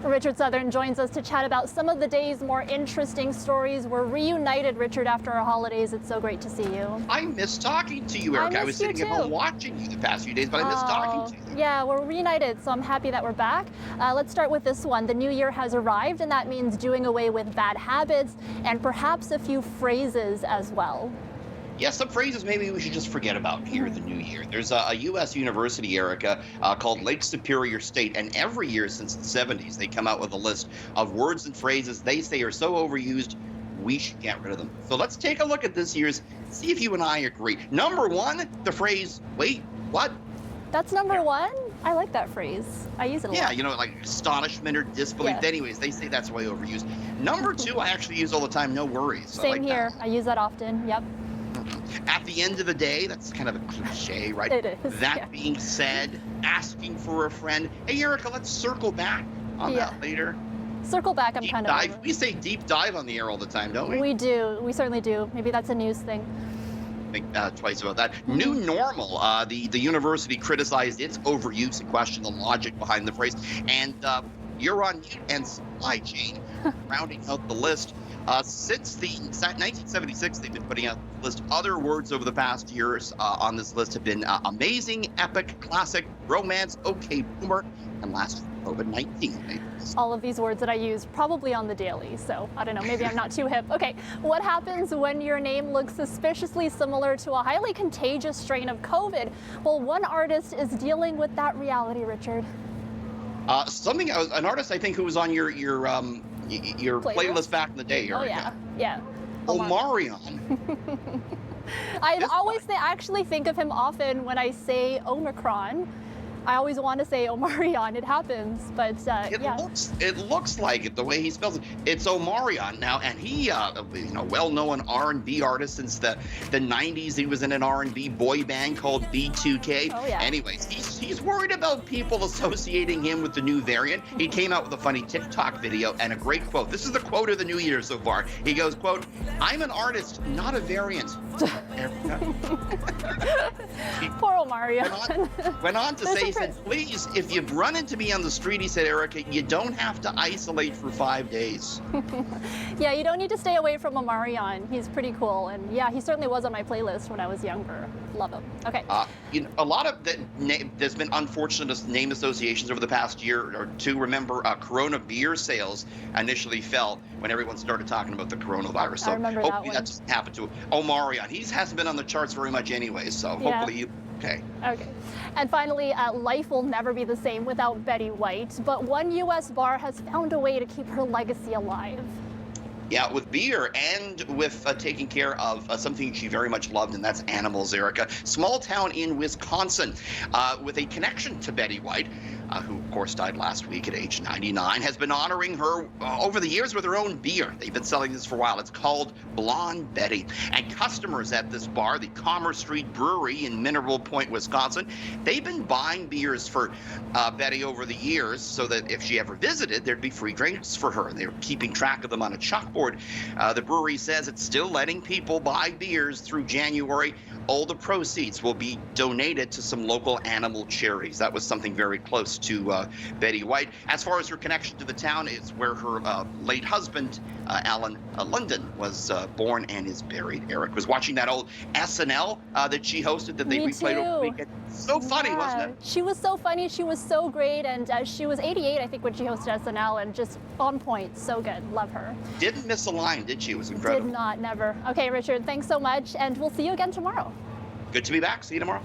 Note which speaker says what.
Speaker 1: Richard Southern joins us to chat about some of the day's more interesting stories. We're reunited, Richard, after our holidays. It's so great to see you.
Speaker 2: I miss talking to you, Erica. I was sitting at home watching you the past few days, but I miss talking to you.
Speaker 1: Yeah, we're reunited, so I'm happy that we're back. Let's start with this one. The new year has arrived, and that means doing away with bad habits and perhaps a few phrases as well.
Speaker 2: Yeah, some phrases maybe we should just forget about here in the new year. There's a U.S. university, Erica, called Lake Superior State, and every year since the 70s, they come out with a list of words and phrases they say are so overused, we should get rid of them. So let's take a look at this year's, see if you and I agree. Number one, the phrase, wait, what?
Speaker 1: That's number one? I like that phrase. I use it a lot.
Speaker 2: Yeah, you know, like astonishment or disbelief.
Speaker 1: Yeah.
Speaker 2: Anyways, they say that's way overused. Number two, I actually use all the time, no worries.
Speaker 1: Same here. I use that often. Yep.
Speaker 2: At the end of the day, that's kind of a cliche, right?
Speaker 1: It is.
Speaker 2: That being said, asking for a friend. Hey, Erica, let's circle back on that later.
Speaker 1: Circle back, I'm
Speaker 2: deep
Speaker 1: kind
Speaker 2: dive.
Speaker 1: of.
Speaker 2: We say deep dive on the air all the time, don't we?
Speaker 1: We do. We certainly do. Maybe that's a news thing.
Speaker 2: Think twice about that. New normal. The university criticized its overuse and questioned the logic behind the phrase. And you're on mute and supply chain, rounding out the list. Since the 1976, they've been putting out a list. Other words over the past years on this list have been amazing, epic, classic, romance, okay, boomer, and last COVID-19.
Speaker 1: All of these words that I use probably on the daily, so I don't know, maybe I'm not too hip. Okay, what happens when your name looks suspiciously similar to a highly contagious strain of COVID? Well, one artist is dealing with that reality, Richard.
Speaker 2: An artist I think who was on your playlist back in the day.
Speaker 1: Oh yeah.
Speaker 2: Omicron.
Speaker 1: I actually think of him often when I say Omicron. I always want to say Omarion. It happens, but
Speaker 2: It looks like it the way he spells it. It's Omarion now, and he, well-known R&B artist since the 90s. He was in an R&B boy band called B2K.
Speaker 1: Oh yeah.
Speaker 2: Anyways, he's worried about people associating him with the new variant. He came out with a funny TikTok video and a great quote. This is the quote of the new year so far. He goes, quote, "I'm an artist, not a variant."
Speaker 1: Poor Omarion.
Speaker 2: Went on to say, he said, "Please, if you run into me on the street," he said, Erica, "you don't have to isolate for 5 days."
Speaker 1: Yeah, you don't need to stay away from Omarion. He's pretty cool, and yeah, he certainly was on my playlist when I was younger. Love him. Okay.
Speaker 2: A lot of there's been unfortunate name associations over the past year or two. Remember, Corona beer sales initially fell when everyone started talking about the coronavirus. So hopefully that doesn't happen to Omarion. He hasn't been on the charts very much anyway, so hopefully you. Okay.
Speaker 1: And finally, life will never be the same without Betty White, but one U.S. bar has found a way to keep her legacy alive.
Speaker 2: Yeah, with beer and with taking care of something she very much loved, and that's animals, Erica. Small town in Wisconsin with a connection to Betty White, who, of course, died last week at age 99, has been honoring her over the years with her own beer. They've been selling this for a while. It's called Blonde Betty. And customers at this bar, the Commerce Street Brewery in Mineral Point, Wisconsin, they've been buying beers for Betty over the years so that if she ever visited, there'd be free drinks for her. And they were keeping track of them on a chalkboard. The brewery says it's still letting people buy beers through January. All the proceeds will be donated to some local animal charities. That was something very close to Betty White. As far as her connection to the town, it's where her late husband, Alan London, was born and is buried. Eric was watching that old SNL that she hosted that they replayed over the weekend. So funny, wasn't it?
Speaker 1: She was so funny. She was so great. And she was 88, I think, when she hosted SNL, and just on point. So good. Love her.
Speaker 2: Didn't miss a line, did she? It was incredible.
Speaker 1: Did not, never. Okay, Richard, thanks so much. And we'll see you again tomorrow.
Speaker 2: Good to be back. See you tomorrow.